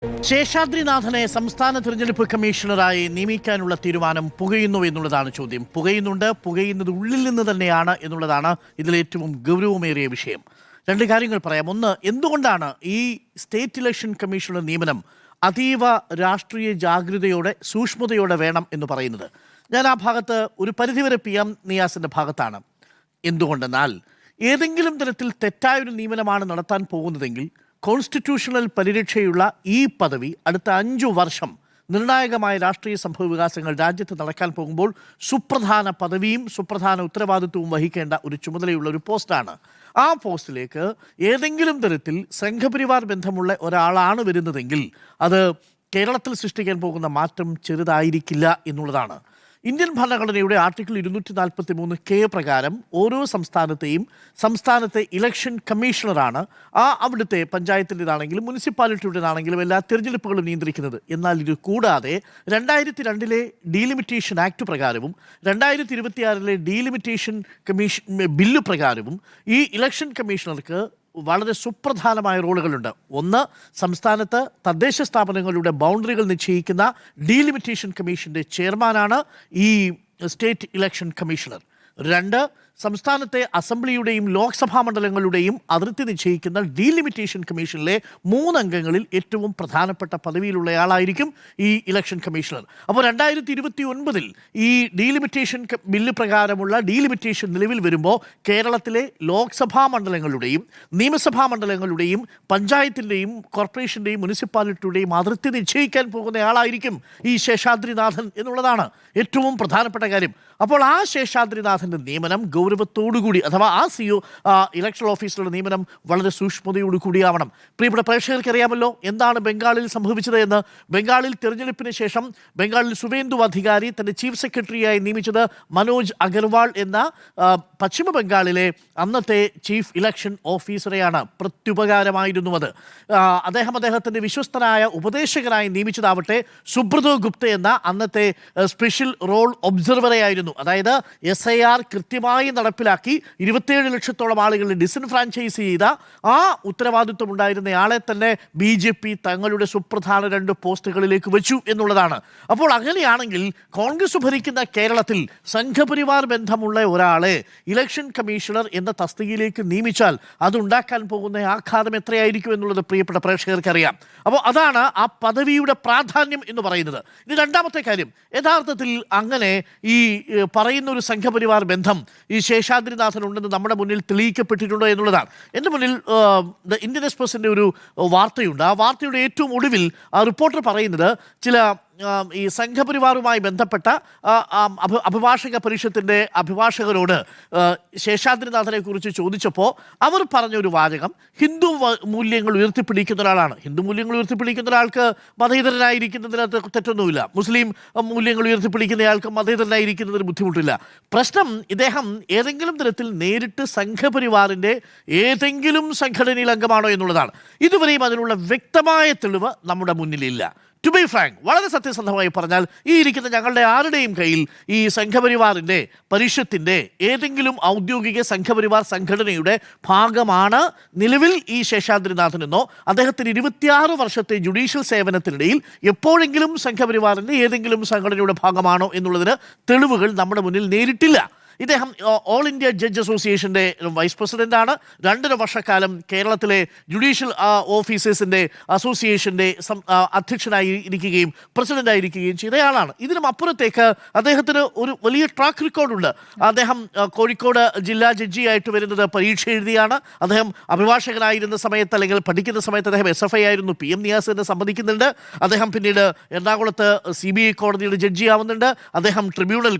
ശേഷാദ്രിനാഥനെ സംസ്ഥാന തിരഞ്ഞെടുപ്പ് കമ്മീഷണറായി നിയമിക്കാനുള്ള തീരുമാനം പുകയുന്നു എന്നുള്ളതാണ് ചോദ്യം. പുകയുന്നത് ഉള്ളിൽ നിന്ന് തന്നെയാണ് എന്നുള്ളതാണ് ഇതിലേറ്റവും ഗൗരവമേറിയ വിഷയം. രണ്ട് കാര്യങ്ങൾ പറയാം. ഒന്ന്, എന്തുകൊണ്ടാണ് ഈ സ്റ്റേറ്റ് ഇലക്ഷൻ കമ്മീഷണർ നിയമനം അതീവ രാഷ്ട്രീയ ജാഗ്രതയോടെ സൂക്ഷ്മതയോടെ വേണം എന്ന് പറയുന്നത്? ഞാൻ ആ ഭാഗത്ത് ഒരു പരിധിവരെ PM നിയാസിൻ്റെ ഭാഗത്താണ്. എന്തുകൊണ്ടെന്നാൽ ഏതെങ്കിലും തരത്തിൽ തെറ്റായൊരു നിയമനമാണ് നടത്താൻ പോകുന്നതെങ്കിൽ കോൺസ്റ്റിറ്റ്യൂഷണൽ പരിരക്ഷയുള്ള ഈ പദവി അടുത്ത 5 വർഷം നിർണായകമായ രാഷ്ട്രീയ സംഭവ വികാസങ്ങൾ രാജ്യത്ത് നടക്കാൻ പോകുമ്പോൾ സുപ്രധാന പദവിയും സുപ്രധാന ഉത്തരവാദിത്വവും വഹിക്കേണ്ട ഒരു ചുമതലയുള്ള ഒരു പോസ്റ്റാണ്. ആ പോസ്റ്റിലേക്ക് ഏതെങ്കിലും തരത്തിൽ സംഘപരിവാർ ബന്ധമുള്ള ഒരാളാണ് വരുന്നതെങ്കിൽ അത് കേരളത്തിൽ സൃഷ്ടിക്കാൻ പോകുന്ന മാറ്റം ചെറുതായിരിക്കില്ല എന്നുള്ളതാണ്. ഇന്ത്യൻ ഭരണഘടനയുടെ ആർട്ടിക്കിൾ 243K പ്രകാരം ഓരോ സംസ്ഥാനത്തെ ഇലക്ഷൻ കമ്മീഷണറാണ് അവിടുത്തെ പഞ്ചായത്തിൻ്റെതാണെങ്കിലും മുനിസിപ്പാലിറ്റിയുടേതാണെങ്കിലും എല്ലാ തിരഞ്ഞെടുപ്പുകളും നിയന്ത്രിക്കുന്നത്. എന്നാൽ ഇത് കൂടാതെ 2002 ഡീലിമിറ്റേഷൻ ആക്ട് പ്രകാരവും 2026 ഡീലിമിറ്റേഷൻ കമ്മീഷൻ ബില്ല് പ്രകാരവും ഈ ഇലക്ഷൻ കമ്മീഷണർക്ക് വളരെ സുപ്രധാനമായ റോളുകളുണ്ട്. ഒന്ന്, സംസ്ഥാനത്ത് തദ്ദേശ സ്ഥാപനങ്ങളുടെ ബൗണ്ടറികൾ നിശ്ചയിക്കുന്ന ഡീലിമിറ്റേഷൻ കമ്മീഷൻ്റെ ചെയർമാനാണ് ഈ സ്റ്റേറ്റ് ഇലക്ഷൻ കമ്മീഷണർ. രണ്ട്, സംസ്ഥാനത്തെ അസംബ്ലിയുടെയും ലോക്സഭാ മണ്ഡലങ്ങളുടെയും അതിർത്തി നിശ്ചയിക്കുന്ന ഡീലിമിറ്റേഷൻ കമ്മീഷനിലെ 3 അംഗങ്ങളിൽ ഏറ്റവും പ്രധാനപ്പെട്ട പദവിയിലുള്ളയാളായിരിക്കും ഈ ഇലക്ഷൻ കമ്മീഷണർ. അപ്പോൾ 2029 ഈ ഡീലിമിറ്റേഷൻ ബില്ല് പ്രകാരമുള്ള ഡീലിമിറ്റേഷൻ നിലവിൽ വരുമ്പോൾ കേരളത്തിലെ ലോക്സഭാ മണ്ഡലങ്ങളുടെയും നിയമസഭാ മണ്ഡലങ്ങളുടെയും പഞ്ചായത്തിൻ്റെയും കോർപ്പറേഷൻ്റെയും മുനിസിപ്പാലിറ്റിയുടെയും അതിർത്തി നിശ്ചയിക്കാൻ പോകുന്നയാളായിരിക്കും ഈ ശേഷാദ്രിനാഥൻ എന്നുള്ളതാണ് ഏറ്റവും പ്രധാനപ്പെട്ട കാര്യം. അപ്പോൾ ആ ശേഷാദ്രിനാഥൻ്റെ നിയമനം ഗൗരവത്തോടുകൂടി, അഥവാ ആ CEO ഇലക്ഷൻ ഓഫീസറുടെ നിയമനം വളരെ സൂക്ഷ്മതയോടുകൂടിയാവണം. പ്രിയപ്പെട്ട പ്രേക്ഷകർക്ക് അറിയാമല്ലോ എന്താണ് ബംഗാളിൽ സംഭവിച്ചത് എന്ന്. ബംഗാളിൽ തിരഞ്ഞെടുപ്പിന് ശേഷം ബംഗാളിൽ സുവേന്ദു അധികാരി തൻ്റെ ചീഫ് സെക്രട്ടറിയായി നിയമിച്ചത് മനോജ് അഗർവാൾ എന്ന പശ്ചിമ ബംഗാളിലെ അന്നത്തെ ചീഫ് ഇലക്ഷൻ ഓഫീസറെയാണ്. പ്രത്യുപകാരമായിരുന്നു അത്. അദ്ദേഹത്തിൻ്റെ വിശ്വസ്തനായ ഉപദേശകനായി നിയമിച്ചതാവട്ടെ സുബ്രതോ ഗുപ്ത എന്ന അന്നത്തെ സ്പെഷ്യൽ റോൾ ഒബ്സർവറെയായിരുന്നു. അതായത് SIR കൃത്യമായി നടപ്പിലാക്കി 27 ലക്ഷത്തോളം ആളുകളെ ഡിസ്ഇൻഫ്രാഞ്ചൈസ് ചെയ്ത ആ ഉത്തരവാദിത്വം ഉണ്ടായിരുന്നയാളെ തന്നെ BJP തങ്ങളുടെ സുപ്രധാന 2 പോസ്റ്റുകളിലേക്ക് വെച്ചു എന്നുള്ളതാണ്. അപ്പോൾ അങ്ങനെയാണെങ്കിൽ കോൺഗ്രസ് ഭരിക്കുന്ന കേരളത്തിൽ സംഘപരിവാർ ബന്ധമുള്ള ഒരാളെ ഇലക്ഷൻ കമ്മീഷണർ എന്ന തസ്തികയിലേക്ക് നിയമിച്ചാൽ അതുണ്ടാക്കാൻ പോകുന്ന ആഘാതം എത്രയായിരിക്കും എന്നുള്ളത് പ്രിയപ്പെട്ട പ്രേക്ഷകർക്ക് അറിയാം. അപ്പോൾ അതാണ് ആ പദവിയുടെ പ്രാധാന്യം എന്ന് പറയുന്നത്. ഇനി രണ്ടാമത്തെ കാര്യം, യഥാർത്ഥത്തിൽ അങ്ങനെ ഈ പറയുന്ന ഒരു സംഘപരിവാർ ബന്ധം ഈ ശേഷാദ്രിനാഥൻ ഉണ്ടെന്ന് നമ്മുടെ മുന്നിൽ തെളിയിക്കപ്പെട്ടിട്ടുണ്ടോ എന്നുള്ളതാണ്. എൻ്റെ മുന്നിൽ ദ ഇന്ത്യൻ എക്സ്പ്രസിൻ്റെ ഒരു വാർത്തയുണ്ട്. ആ വാർത്തയുടെ ഏറ്റവും ഒടുവിൽ റിപ്പോർട്ടർ പറയുന്നത് ചില ഈ സംഘപരിവാറുമായി ബന്ധപ്പെട്ട അഭിഭാഷക പരിഷത്തിൻ്റെ അഭിഭാഷകരോട് ശേഷാദ്രിനാഥനെ കുറിച്ച് ചോദിച്ചപ്പോൾ അവർ പറഞ്ഞൊരു വാചകം ഹിന്ദു മൂല്യങ്ങൾ ഉയർത്തിപ്പിടിക്കുന്ന ഒരാളാണ്. ഹിന്ദു മൂല്യങ്ങൾ ഉയർത്തിപ്പിടിക്കുന്ന ഒരാൾക്ക് മതേതരനായിരിക്കുന്നതിനകത്ത് തെറ്റൊന്നുമില്ല. മുസ്ലിം മൂല്യങ്ങൾ ഉയർത്തിപ്പിടിക്കുന്നയാൾക്ക് മതേതരനായിരിക്കുന്നതിന് ബുദ്ധിമുട്ടില്ല. പ്രശ്നം ഇദ്ദേഹം ഏതെങ്കിലും തരത്തിൽ നേരിട്ട് സംഘപരിവാറിൻ്റെ ഏതെങ്കിലും സംഘടനയിൽ അംഗമാണോ എന്നുള്ളതാണ്. ഇതുവരെയും അതിനുള്ള വ്യക്തമായ തെളിവ് നമ്മുടെ മുന്നിലില്ല. ടു ബി ഫ്രാങ്ക്, വളരെ സത്യസന്ധമായി പറഞ്ഞാൽ ഈ ഇരിക്കുന്ന ഞങ്ങളുടെ ആരുടെയും കയ്യിൽ ഈ സംഘപരിവാറിൻ്റെ പരിഷത്തിൻ്റെ ഏതെങ്കിലും ഔദ്യോഗിക സംഘപരിവാർ സംഘടനയുടെ ഭാഗമാണ് നിലവിൽ ഈ ശേഷാദ്രിനാഥനെന്നോ അദ്ദേഹത്തിന് 26 വർഷത്തെ ജുഡീഷ്യൽ സേവനത്തിനിടയിൽ എപ്പോഴെങ്കിലും സംഘപരിവാറിൻ്റെ ഏതെങ്കിലും സംഘടനയുടെ ഭാഗമാണോ എന്നുള്ളതിന് തെളിവുകൾ നമ്മുടെ മുന്നിൽ നേരിട്ടില്ല. ഇദ്ദേഹം ഓൾ ഇന്ത്യ ജഡ്ജ് അസോസിയേഷൻ്റെ വൈസ് പ്രസിഡൻ്റാണ്. 2.5 വർഷക്കാലം കേരളത്തിലെ ജുഡീഷ്യൽ ഓഫീസേഴ്സിൻ്റെ അസോസിയേഷൻ്റെ അധ്യക്ഷനായി ഇരിക്കുകയും പ്രസിഡൻ്റായിരിക്കുകയും ചെയ്തയാളാണ്. ഇതിനും അപ്പുറത്തേക്ക് അദ്ദേഹത്തിന് ഒരു വലിയ ട്രാക്ക് റെക്കോർഡുണ്ട്. അദ്ദേഹം കോഴിക്കോട് ജില്ലാ ജഡ്ജിയായിട്ട് വരുന്നത് പരീക്ഷ എഴുതിയാണ്. അദ്ദേഹം അഭിഭാഷകനായിരുന്ന സമയത്ത് അല്ലെങ്കിൽ പഠിക്കുന്ന സമയത്ത് അദ്ദേഹം SFI ആയിരുന്നു. PM നിയാസ് എന്ന് സമ്മതിക്കുന്നുണ്ട്. അദ്ദേഹം പിന്നീട് എറണാകുളത്ത് CBI കോടതിയുടെ ജഡ്ജിയാവുന്നുണ്ട്. അദ്ദേഹം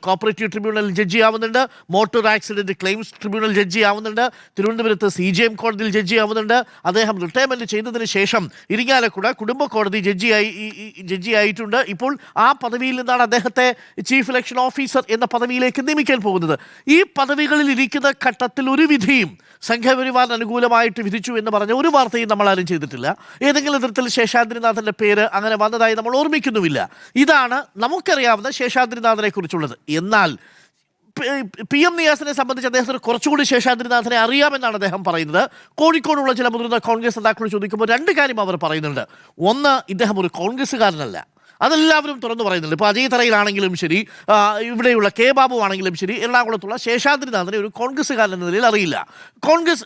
കോപ്പറേറ്റീവ് ട്രിബ്യൂണൽ ജഡ്ജിയാവുന്നുണ്ട്. Motor accident claims tribunal judge ആവുന്നുണ്ട്. തിരുവനന്തപുരത്ത് CJM കോടതിയിൽ ജഡ്ജി ആവുന്നുണ്ട്. അദ്ദേഹം റിട്ടയർമെന്റ് ചെയ്തതിന് ശേഷം ഇരിങ്ങാലക്കുട കുടുംബ കോടതി ജഡ്ജി ആയിട്ടുണ്ട്. ഇപ്പോൾ ആ പദവിയിൽ നിന്നാണ് അദ്ദേഹത്തെ ചീഫ് ഇലക്ഷൻ ഓഫീസർ എന്ന പദവിയിലേക്ക് നിയമിക്കാൻ പോകുന്നത്. ഈ പദവികളിൽ ഇരിക്കുന്ന ഘട്ടത്തിൽ ഒരു വിധിയും സംഘപരിവാറിന് അനുകൂലമായിട്ട് വിധിച്ചു എന്ന് പറഞ്ഞ ഒരു വാർത്തയും നമ്മൾ ആരും ചെയ്തിട്ടില്ല. ഏതെങ്കിലും തരത്തിൽ ശേഷാദ്രിനാഥൻ്റെ പേര് അങ്ങനെ വന്നതായി നമ്മൾ ഓർമ്മിക്കുന്നുമില്ല. ഇതാണ് നമുക്കറിയാവുന്ന ശേഷാദ്രിനാഥനെ കുറിച്ചുള്ളത്. എന്നാൽ PM നിയാസിനെ സംബന്ധിച്ച് അദ്ദേഹത്തിന് കുറച്ചുകൂടി ശേഷാദ്രിനാഥനെ അറിയാമെന്നാണ് അദ്ദേഹം പറയുന്നത്. കോഴിക്കോടുള്ള ചില മുതിർന്ന കോൺഗ്രസ് നേതാക്കളോട് ചോദിക്കുമ്പോൾ രണ്ട് കാര്യം അവർ പറയുന്നുണ്ട്. ഒന്ന്, ഇദ്ദേഹം ഒരു കോൺഗ്രസ്സുകാരനല്ല, അതെല്ലാവരും തുറന്നു പറയുന്നുണ്ട്. ഇപ്പോൾ അജയ് തറയിലാണെങ്കിലും ശരി, ഇവിടെയുള്ള കെ ബാബു ആണെങ്കിലും ശരി, എറണാകുളത്തുള്ള ശേഷാദ്രിനാഥനെ ഒരു കോൺഗ്രസ്സുകാരൻ എന്ന നിലയിൽ അറിയില്ല. കോൺഗ്രസ്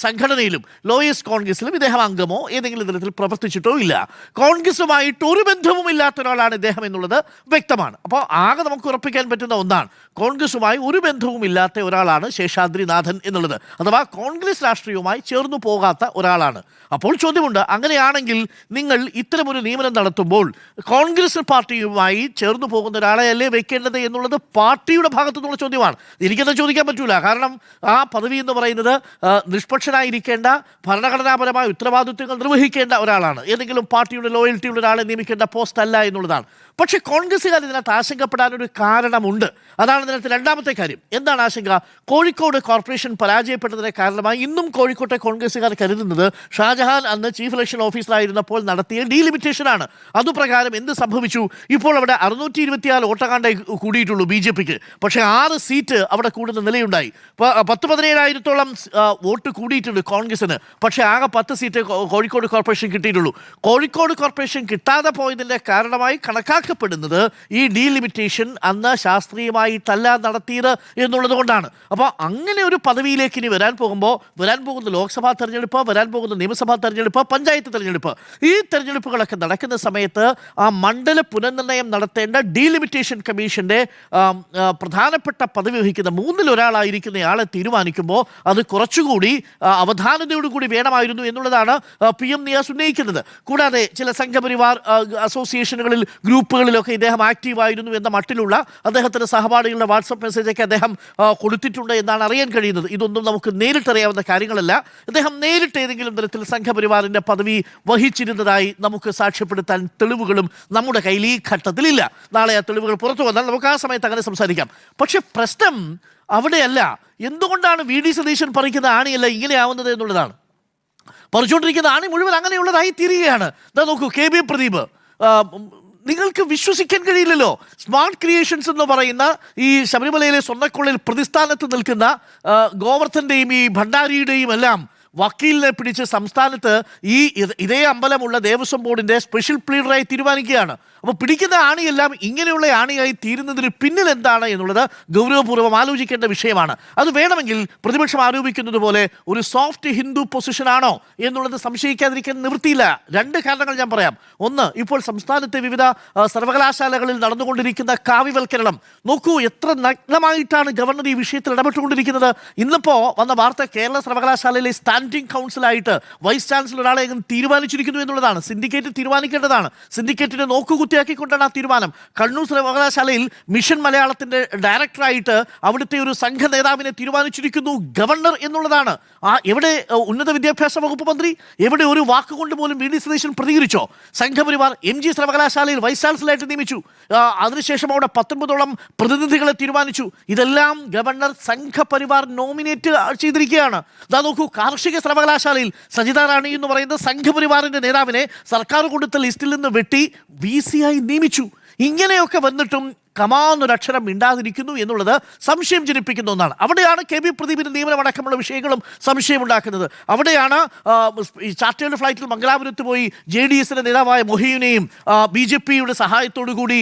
സംഘടനയിലും ലോയേഴ്സ് കോൺഗ്രസിലും ഇദ്ദേഹം അംഗമോ ഏതെങ്കിലും തരത്തിൽ പ്രവർത്തിച്ചിട്ടോ ഇല്ല. കോൺഗ്രസുമായിട്ട് ഒരു ബന്ധവുമില്ലാത്ത ഒരാളാണ് ഇദ്ദേഹം എന്നുള്ളത് വ്യക്തമാണ്. അപ്പോൾ ആകെ നമുക്ക് ഉറപ്പിക്കാൻ പറ്റുന്ന ഒന്നാണ്, കോൺഗ്രസുമായി ഒരു ബന്ധവും ഇല്ലാത്ത ഒരാളാണ് ശേഷാദ്രിനാഥൻ എന്നുള്ളത്, അഥവാ കോൺഗ്രസ് രാഷ്ട്രീയവുമായി ചേർന്നു പോകാത്ത ഒരാളാണ്. അപ്പോൾ ചോദ്യമുണ്ട്, അങ്ങനെയാണെങ്കിൽ നിങ്ങൾ ഇത്തരമൊരു നിയമനം നടത്തുമ്പോൾ കോൺഗ്രസ് പാർട്ടിയുമായി ചേർന്നു പോകുന്ന ഒരാളെ അല്ലേ വെക്കേണ്ടത് എന്നുള്ളത് പാർട്ടിയുടെ ഭാഗത്തു നിന്നുള്ള ചോദ്യമാണ്. എനിക്കത് ചോദിക്കാൻ പറ്റൂല. കാരണം ആ പദവി എന്ന് പറയുന്നത് നിഷ്പക്ഷനായിരിക്കേണ്ട, ഭരണഘടനാപരമായ ഉത്തരവാദിത്വങ്ങൾ നിർവഹിക്കേണ്ട ഒരാളാണ്. ഏതെങ്കിലും പാർട്ടിയുടെ ലോയൽറ്റിയുള്ള ഒരാളെ നിയമിക്കേണ്ട പോസ്റ്റ് അല്ല എന്നുള്ളതാണ്. പക്ഷേ കോൺഗ്രസ്സുകാർ ഇതിനകത്ത് ആശങ്കപ്പെടാനൊരു കാരണമുണ്ട്. അതാണ് ഇതിനകത്ത് രണ്ടാമത്തെ കാര്യം. എന്താണ് ആശങ്ക? കോഴിക്കോട് കോർപ്പറേഷൻ പരാജയപ്പെട്ടതിന് കാരണമായി ഇന്നും കോഴിക്കോട്ടെ കോൺഗ്രസ്സുകാർ കരുതുന്നത് ഷാജഹാൻ അന്ന് ചീഫ് ഇലക്ഷൻ ഓഫീസറായിരുന്നപ്പോൾ നടത്തിയ ഡീലിമിറ്റേഷനാണ്. അതുപ്രകാരം എന്ത് സംഭവിച്ചു? ഇപ്പോൾ അവിടെ 624 വോട്ടങ്ങാണ്ടേ കൂടിയിട്ടുള്ളൂ BJPക്ക്. പക്ഷേ 6 സീറ്റ് അവിടെ കൂടുന്ന നിലയുണ്ടായി. 10-17,000-ഓളം വോട്ട് കൂടിയിട്ടുണ്ട് കോൺഗ്രസിന്. പക്ഷേ ആകെ 10 സീറ്റ് കോഴിക്കോട് കോർപ്പറേഷൻ കിട്ടിയിട്ടുള്ളൂ. കോഴിക്കോട് കോർപ്പറേഷൻ കിട്ടാതെ പോയതിൻ്റെ കാരണമായി കണക്കാക്കപ്പെടുന്നത് ഈ ഡീലിമിറ്റേഷൻ അന്ന് ശാസ്ത്രീയമായിട്ടല്ല നടത്തിയത് എന്നുള്ളത് കൊണ്ടാണ്. അപ്പോൾ അങ്ങനെ ഒരു പദവിയിലേക്ക് ഇനി വരാൻ പോകുന്ന ലോക്സഭാ തെരഞ്ഞെടുപ്പ്, വരാൻ പോകുന്ന നിയമസഭാ തെരഞ്ഞെടുപ്പ്, പഞ്ചായത്ത് തെരഞ്ഞെടുപ്പ്, ഈ തെരഞ്ഞെടുപ്പുകളൊക്കെ നടക്കുന്ന സമയത്ത് ആ മണ്ഡല പുനർനിർണ്ണയം നടത്തേണ്ട ഡീലിമിറ്റേഷൻ കമ്മീഷന്റെ പ്രധാനപ്പെട്ട പദവി വഹിക്കുന്ന 3-ൽ-ഒരാളായിരിക്കുന്നയാളെ തീരുമാനിക്കുമ്പോൾ അത് കുറച്ചുകൂടി അവധാനതയോടുകൂടി വേണമായിരുന്നു എന്നുള്ളതാണ് PM നിയാസ് ഉന്നയിക്കുന്നത്. കൂടാതെ ചില സംഘപരിവാർ അസോസിയേഷനുകളിൽ, ഗ്രൂപ്പുകളിലൊക്കെ ഇദ്ദേഹം ആക്റ്റീവായിരുന്നു എന്ന മട്ടിലുള്ള അദ്ദേഹത്തിൻ്റെ സഹപാഠികളുടെ വാട്സപ്പ് മെസ്സേജൊക്കെ അദ്ദേഹം കൊടുത്തിട്ടുണ്ട് എന്നാണ് അറിയാൻ കഴിയുന്നത്. ഇതൊന്നും നമുക്ക് നേരിട്ടറിയാവുന്ന കാര്യങ്ങളല്ല. അദ്ദേഹം നേരിട്ട് ഏതെങ്കിലും തരത്തിൽ സംഘപരിവാറിൻ്റെ പദവി വഹിച്ചിരുന്നതായി നമുക്ക് സാക്ഷ്യപ്പെടുത്താൻ തെളിവുകളും നമ്മുടെ കയ്യിൽ ഈ ഘട്ടത്തിലില്ല. നാളെ ആ തെളിവുകൾ പുറത്തു വന്നാൽ നമുക്ക് ആ സമയത്ത് അങ്ങനെ സംസാരിക്കാം. പക്ഷെ പ്രശ്നം അവിടെയല്ല. എന്തുകൊണ്ടാണ് VD സതീശൻ പറിക്കുന്ന ആണിയല്ല ഇങ്ങനെയാവുന്നത് എന്നുള്ളതാണ്. പറിച്ചുകൊണ്ടിരിക്കുന്ന ആണി മുഴുവൻ അങ്ങനെയുള്ളതായി തീരുകയാണ്. ഇതാ നോക്കൂ, KB പ്രദീപ്, നിങ്ങൾക്ക് വിശ്വസിക്കാൻ കഴിയില്ലല്ലോ. സ്മാർട്ട് ക്രിയേഷൻസ് എന്ന് പറയുന്ന ഈ ശബരിമലയിലെ സ്വർണ്ണക്കൊള്ളിൽ പ്രതിസ്ഥാനത്ത് നിൽക്കുന്ന ഗോവർദ്ധൻ്റെയും ഈ ഭണ്ഡാരിയുടെയും എല്ലാം വക്കീലിനെ പിടിച്ച് സംസ്ഥാനത്ത് ഇതേ അമ്പലമുള്ള ദേവസ്വം ബോർഡിൻ്റെ സ്പെഷ്യൽ പ്ലീഡറായി തീരുമാനിക്കുകയാണ്. അപ്പോൾ പിടിക്കുന്ന ആണിയെല്ലാം ഇങ്ങനെയുള്ള ആണിയായി തീരുന്നതിന് പിന്നിൽ എന്താണ് എന്നുള്ളത് ഗൗരവപൂർവ്വം ആലോചിക്കേണ്ട വിഷയമാണ്. അത് വേണമെങ്കിൽ പ്രതിപക്ഷം ആരോപിക്കുന്നത് പോലെ ഒരു സോഫ്റ്റ് ഹിന്ദു പൊസിഷനാണോ എന്നുള്ളത് സംശയിക്കാതിരിക്കാൻ നിവൃത്തിയില്ല. 2 കാരണങ്ങൾ ഞാൻ പറയാം. ഒന്ന്, ഇപ്പോൾ സംസ്ഥാനത്തെ വിവിധ സർവകലാശാലകളിൽ നടന്നുകൊണ്ടിരിക്കുന്ന കാവ്യവൽക്കരണം നോക്കൂ. എത്ര നഗ്നമായിട്ടാണ് ഗവർണർ ഈ വിഷയത്തിൽ ഇടപെട്ടുകൊണ്ടിരിക്കുന്നത്. ഇന്നിപ്പോൾ വന്ന വാർത്ത, കേരള സർവകലാശാലയിലെ സ്റ്റാൻഡിംഗ് കൗൺസിലായിട്ട് വൈസ് ചാൻസലർ ഒരാളെ തീരുമാനിച്ചിരിക്കുന്നു എന്നുള്ളതാണ്. സിൻഡിക്കേറ്റ് തീരുമാനിക്കേണ്ടതാണ്. സിൻഡിക്കേറ്റിനെ നോക്കുകുത്തിയാക്കിക്കൊണ്ടാണ് ആ തീരുമാനം. കണ്ണൂർ സർവകലാശാലയിൽ മിഷൻ മലയാളത്തിൻ്റെ ഡയറക്ടറായിട്ട് അവിടുത്തെ ഒരു സംഘ നേതാവിനെ തീരുമാനിച്ചിരിക്കുന്നു ഗവർണർ എന്നുള്ളതാണ്. എവിടെ ഉന്നത വിദ്യാഭ്യാസ വകുപ്പ് മന്ത്രി? എവിടെ ഒരു വാക്കുകൊണ്ട് പോലും VD സതീശൻ പ്രതികരിച്ചോ? സംഘപരിവാർ MG സർവകലാശാലയിൽ വൈസ് ചാൻസലറായിട്ട് നിയമിച്ചു. അതിനുശേഷം അവിടെ 19ഓളം പ്രതിനിധികളെ തീരുമാനിച്ചു. ഇതെല്ലാം ഗവർണർ സംഘപരിവാർ നോമിനേറ്റ് ചെയ്തിരിക്കുകയാണ്. ഇതാ നോക്കൂ, കാർഷിക സർവകലാശാലയിൽ സജിത റാണി എന്ന് പറയുന്ന സംഘപരിവാറിന്റെ നേതാവിനെ സർക്കാർ കൊടുത്ത ലിസ്റ്റിൽ നിന്ന് വെട്ടി VC ആയി നിയമിച്ചു. ഇങ്ങനെയൊക്കെ വന്നിട്ടും കമാന്നൊരക്ഷരം മിണ്ടാതിരിക്കുന്നു എന്നുള്ളത് സംശയം ജനിപ്പിക്കുന്ന ഒന്നാണ്. അവിടെയാണ് KB പ്രദീപിൻ്റെ നിയമനമടക്കമുള്ള വിഷയങ്ങളും സംശയമുണ്ടാക്കുന്നത്. അവിടെയാണ് ഈ ചാർട്ടേഡ് ഫ്ലൈറ്റിൽ മംഗലാപുരത്ത് പോയി JDSന്റെ നേതാവായ മൊഹീനെയും BJPയുടെ സഹായത്തോടു കൂടി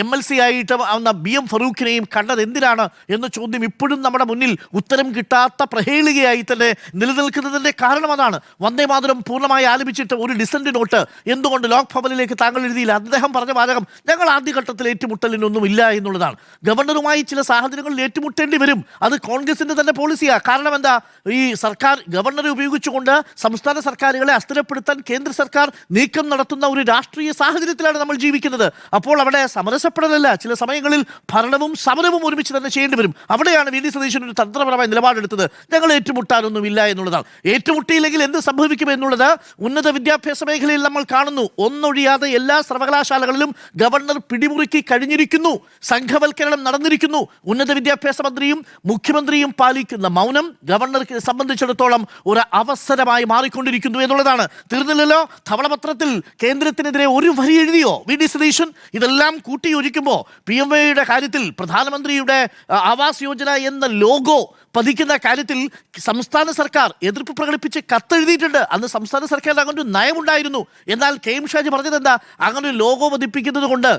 MLC ആയിട്ട് വന്ന BM ഫറൂഖിനെയും കണ്ടത് എന്തിനാണ് എന്ന ചോദ്യം ഇപ്പോഴും നമ്മുടെ മുന്നിൽ ഉത്തരം കിട്ടാത്ത പ്രഹേളികയായി തന്നെ നിലനിൽക്കുന്നതിൻ്റെ കാരണം അതാണ്. വന്ദേ മാതരം പൂർണ്ണമായി ആലപിച്ചിട്ട് ഒരു ഡിസന്റ് നോട്ട് എന്തുകൊണ്ട് ലോക് ഭവനിലേക്ക് താങ്കൾ എഴുതിയില്ല? അദ്ദേഹം പറഞ്ഞ വാചകം, ഞങ്ങൾ ആദ്യഘട്ടത്തിൽ ഏറ്റുമുട്ടലിനൊന്നും ഇല്ല എന്നുള്ളതാണ്. ഗവർണറുമായി ചില സാഹചര്യങ്ങളിൽ ഏറ്റുമുട്ടേണ്ടി വരും. അത് കോൺഗ്രസിന്റെ തന്നെ പോളിസിയാണ്. കാരണം എന്താ? ഈ സർക്കാർ ഗവർണറെ ഉപയോഗിച്ചുകൊണ്ട് സംസ്ഥാന സർക്കാരുകളെ അസ്ഥിരപ്പെടുത്താൻ കേന്ദ്ര സർക്കാർ നീക്കം നടത്തുന്ന ഒരു രാഷ്ട്രീയ സാഹചര്യത്തിലാണ് നമ്മൾ ജീവിക്കുന്നത്. അപ്പോൾ അവിടെ സമരസപ്പെടലല്ല, ചില സമയങ്ങളിൽ ഭരണവും സമരവും ഒരുമിച്ച് തന്നെ ചെയ്യേണ്ടി വരും. അവിടെയാണ് VD സതീശൻ ഒരു തന്ത്രപരമായ നിലപാടെടുത്തത്. ഞങ്ങൾ ഏറ്റുമുട്ടാനൊന്നുമില്ല എന്നുള്ളതാണ്. ഏറ്റുമുട്ടിയില്ലെങ്കിൽ എന്ത് സംഭവിക്കും എന്നുള്ളത് ഉന്നത വിദ്യാഭ്യാസ മേഖലയിൽ നമ്മൾ കാണുന്നു. ഒന്നൊഴിയാതെ എല്ലാ സർവകലാശാലകളിലും ഗവർണർ പിടിമുറുക്കി കഴിഞ്ഞിരിക്കുന്നു നടന്നിരിക്കുന്നു, സംഘവൽക്കരണം നടന്നിരിക്കുന്നു. ഉന്നത വിദ്യാഭ്യാസ മന്ത്രിയും മുഖ്യമന്ത്രിയും പാലിക്കുന്ന മൗനം ഗവർണർക്ക് സംബന്ധിച്ചിടത്തോളം ഒരു അവസരമായി മാറിക്കൊണ്ടിരിക്കുന്നു എന്നുള്ളതാണ്. തീർന്നില്ലല്ലോ. ധവളപത്രത്തിൽ കേന്ദ്രത്തിനെതിരെ ഒരു വരി എഴുതിയോ വി.ഡി. സതീശൻ? ഇതെല്ലാം കൂട്ടിയൊഴിക്കുമ്പോൾ PMAയുടെ കാര്യത്തിൽ പ്രധാനമന്ത്രിയുടെ ആവാസ് യോജന എന്ന ലോഗോ പതിക്കുന്ന കാര്യത്തിൽ സംസ്ഥാന സർക്കാർ എതിർപ്പ് പ്രകടിപ്പിച്ച് കത്തെഴുതിയിട്ടുണ്ട്. അന്ന് സംസ്ഥാന സർക്കാരിന് അങ്ങനെ ഒരു നയമുണ്ടായിരുന്നു. എന്നാൽ KM ഷാജി പറഞ്ഞത് എന്താ? അങ്ങനെ ഒരു ലോഗോ പതിപ്പിക്കുന്നത് കൊണ്ട്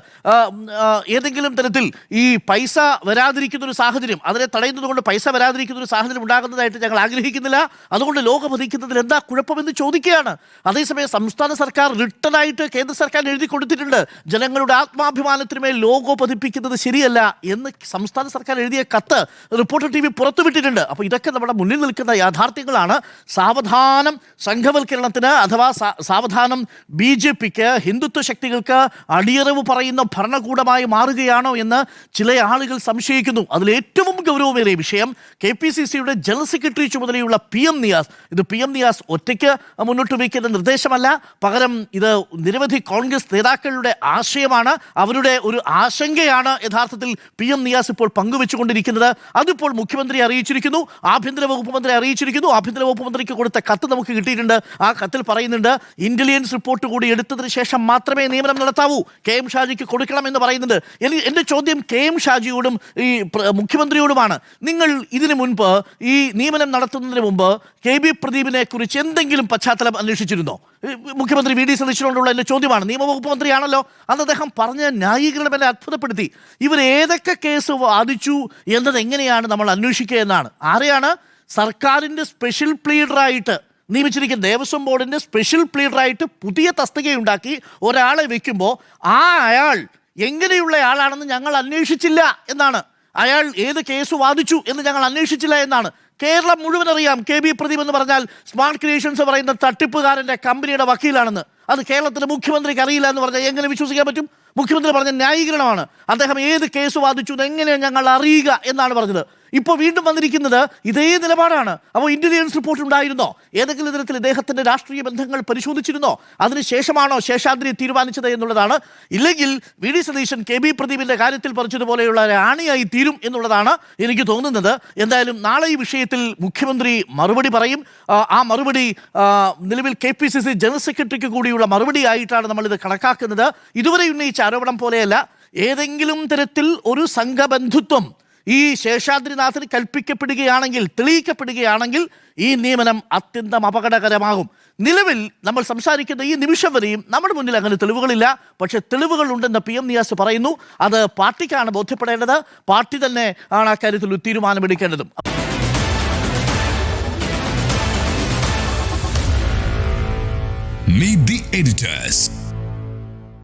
ഏതെങ്കിലും തരത്തിൽ ഈ പൈസ വരാതിരിക്കുന്ന ഒരു സാഹചര്യം, അതിനെ തടയുന്നത് കൊണ്ട് പൈസ വരാതിരിക്കുന്ന ഒരു സാഹചര്യം ഉണ്ടാകുന്നതായിട്ട് ഞങ്ങൾ ആഗ്രഹിക്കുന്നില്ല, അതുകൊണ്ട് ലോഗോ പതിക്കുന്നതിൽ എന്താ കുഴപ്പമെന്ന് ചോദിക്കുകയാണ്. അതേസമയം സംസ്ഥാന സർക്കാർ റിട്ടേണായിട്ട് കേന്ദ്ര സർക്കാരിന് എഴുതി കൊടുത്തിട്ടുണ്ട്, ജനങ്ങളുടെ ആത്മാഭിമാനത്തിനുമേൽ ലോഗോ പതിപ്പിക്കുന്നത് ശരിയല്ല എന്ന് സംസ്ഥാന സർക്കാർ എഴുതിയ കത്ത് റിപ്പോർട്ടർ TV പുറത്തുവിട്ടിട്ടുണ്ട്. അപ്പോൾ ഇതൊക്കെ നമ്മുടെ മുന്നിൽ നിൽക്കുന്ന യാഥാർത്ഥ്യങ്ങളാണ്. സാവധാനം സംഘവൽക്കരണത്തിന് അഥവാ സാവധാനം BJPക്ക്, ഹിന്ദുത്വ ശക്തികൾക്ക് അടിയറവ് പറയുന്ന ഭരണകൂടമായി മാറുകയാണോ എന്ന് ചില ആളുകൾ സംശയിക്കുന്നു. അതിലേറ്റവും ഗൗരവമേറിയ വിഷയം KPCCയുടെ ജനറൽ സെക്രട്ടറി ചുമതലയുള്ള PM നിയാസ്. ഇത് PM നിയാസ് ഒറ്റയ്ക്ക് മുന്നോട്ട് വയ്ക്കുന്ന നിർദ്ദേശമല്ല, പകരം ഇത് നിരവധി കോൺഗ്രസ് നേതാക്കളുടെ ആശയമാണ്, അവരുടെ ഒരു ആശങ്കയാണ് യഥാർത്ഥത്തിൽ PM നിയാസ് ഇപ്പോൾ പങ്കുവെച്ചുകൊണ്ടിരിക്കുന്നത്. അതിപ്പോൾ മുഖ്യമന്ത്രി അറിയിച്ചിരിക്കുന്നു, ആഭ്യന്തര വകുപ്പ് മന്ത്രി അറിയിച്ചിരിക്കുന്നു. ആഭ്യന്തര വകുപ്പ് മന്ത്രിക്ക് കൊടുത്ത കത്ത് നമുക്ക് കിട്ടിയിട്ടുണ്ട്. ആ കത്തിൽ പറയുന്നുണ്ട്, ഇന്റലിജൻസ് റിപ്പോർട്ട് കൂടി എടുത്തതിന് ശേഷം മാത്രമേ നിയമനം നടത്താവൂ, KM ഷാജിക്ക് കൊടുക്കണം എന്ന് പറയുന്നുണ്ട്. എൻ്റെ ചോദ്യം KM ഷാജിയോടും ഈ മുഖ്യമന്ത്രിയോടുമാണ്. നിങ്ങൾ ഇതിനു മുൻപ് ഈ നിയമനം നടത്തുന്നതിന് മുമ്പ് KB പ്രദീപിനെ കുറിച്ച് എന്തെങ്കിലും പശ്ചാത്തലം അന്വേഷിച്ചിരുന്നോ? മുഖ്യമന്ത്രി വി.ഡി. സതീശനോടുള്ള എൻ്റെ ചോദ്യമാണ്. നിയമവകുപ്പ് മന്ത്രിയാണല്ലോ. അന്ന് അദ്ദേഹം പറഞ്ഞ ന്യായീകരണം എന്നെ അത്ഭുതപ്പെടുത്തി. ഇവർ ഏതൊക്കെ കേസ് വാദിച്ചു എന്നത് എങ്ങനെയാണ് നമ്മൾ അന്വേഷിക്കുക എന്നാണ്. ആരെയാണ്? സർക്കാരിൻ്റെ സ്പെഷ്യൽ പ്ലീഡറായിട്ട് നിയമിച്ചിരിക്കുന്ന ദേവസ്വം ബോർഡിൻ്റെ സ്പെഷ്യൽ പ്ലീഡറായിട്ട് പുതിയ തസ്തികയുണ്ടാക്കി ഒരാളെ വെക്കുമ്പോൾ അയാൾ എങ്ങനെയുള്ള ആളാണെന്ന് ഞങ്ങൾ അന്വേഷിച്ചില്ല എന്നാണ്. അയാൾ ഏത് കേസ് വാദിച്ചു എന്ന് ഞങ്ങൾ അന്വേഷിച്ചില്ല എന്നാണ്. കേരളം മുഴുവൻ അറിയാം KB പ്രദീപ് എന്ന് പറഞ്ഞാൽ സ്മാർട്ട് ക്രിയേഷൻസ് പറയുന്ന തട്ടിപ്പുകാരൻ്റെ കമ്പനിയുടെ വക്കീലാണെന്ന്. അത് കേരളത്തിലെ മുഖ്യമന്ത്രിക്ക് അറിയില്ല എന്ന് പറഞ്ഞാൽ എങ്ങനെ വിശ്വസിക്കാൻ പറ്റും? മുഖ്യമന്ത്രി പറഞ്ഞ ന്യായീകരണമാണ്. അദ്ദേഹം ഏത് കേസ് വാദിച്ചു എങ്ങനെയാണ് ഞങ്ങൾ അറിയുക എന്നാണ് പറഞ്ഞത്. ഇപ്പോൾ വീണ്ടും വന്നിരിക്കുന്നത് ഇതേ നിലപാടാണ്. അപ്പോൾ ഇന്റലിജൻസ് റിപ്പോർട്ട് ഉണ്ടായിരുന്നോ? ഏതെങ്കിലും തരത്തിൽ ഇദ്ദേഹത്തിൻ്റെ രാഷ്ട്രീയ ബന്ധങ്ങൾ പരിശോധിച്ചിരുന്നോ? അതിനുശേഷമാണോ ശേഷാദ്രി തീരുമാനിച്ചത് എന്നുള്ളതാണ്. ഇല്ലെങ്കിൽ വി.ഡി. സതീശൻ KB പ്രദീപിൻ്റെ കാര്യത്തിൽ പറഞ്ഞതുപോലെയുള്ള ആണിയായി തീരും എന്നുള്ളതാണ് എനിക്ക് തോന്നുന്നത്. എന്തായാലും നാളെ ഈ വിഷയത്തിൽ മുഖ്യമന്ത്രി മറുപടി പറയും. ആ മറുപടി നിലവിൽ KPCC ജനറൽ സെക്രട്ടറിക്ക് കൂടിയുള്ള മറുപടി ആയിട്ടാണ് നമ്മളിത് കണക്കാക്കുന്നത്. ഇതുവരെ ഉന്നയിച്ച ആരോപണം പോലെയല്ല. ഏതെങ്കിലും തരത്തിൽ ഒരു സംഘബന്ധുത്വം ഈ ശേഷാദ്രിനാഥന് കൽപ്പിക്കപ്പെടുകയാണെങ്കിൽ, തെളിയിക്കപ്പെടുകയാണെങ്കിൽ ഈ നിയമനം അത്യന്തം അപകടകരമാകും. നിലവിൽ നമ്മൾ സംസാരിക്കുന്ന ഈ നിമിഷം വരെയും നമ്മുടെ മുന്നിൽ അങ്ങനെ തെളിവുകളില്ല. പക്ഷേ തെളിവുകളുണ്ടെന്ന് PM നിയാസ് പറയുന്നു. അത് പാർട്ടിക്കാണ് ബോധ്യപ്പെടേണ്ടത്. പാർട്ടി തന്നെ ആണ് അക്കാര്യത്തിൽ ഒരു തീരുമാനമെടുക്കേണ്ടതും. Meet the editors.